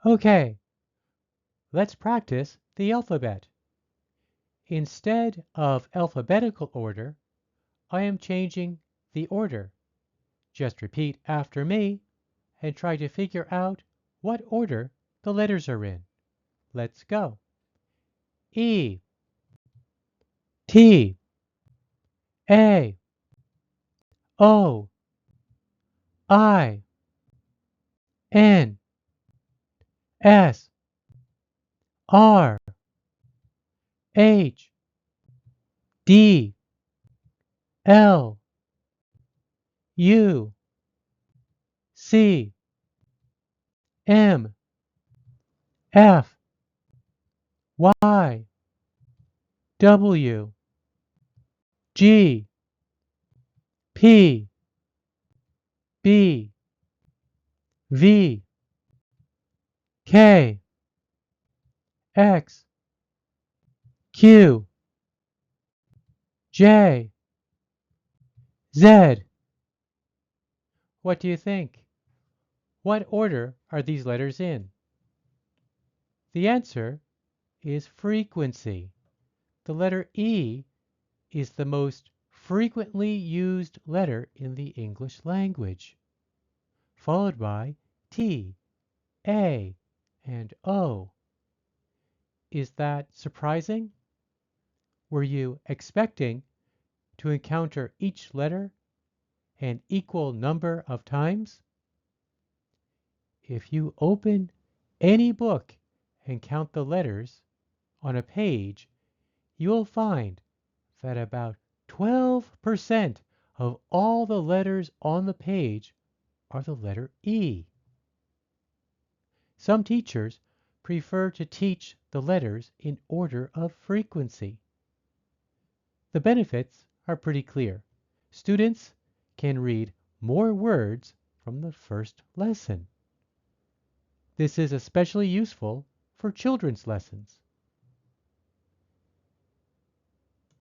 Okay, let's practice the alphabet. Instead of alphabetical order, I am changing the order. Just repeat after me and try to figure out what order the letters are in. Let's go. E, T, A, O, I, N, S, R, H, D, L, U, C, M, F, Y, W, G, P, B, V, K, X, Q, J, Z. What do you think? What order are these letters in? The answer is frequency. The letter E is the most frequently used letter in the English language, followed by T, A, and O. Is that surprising? Were you expecting to encounter each letter an equal number of times? If you open any book and count the letters on a page, you will find that about 12% of all the letters on the page are the letter E. Some teachers prefer to teach the letters in order of frequency. The benefits are pretty clear. Students can read more words from the first lesson. This is especially useful for children's lessons.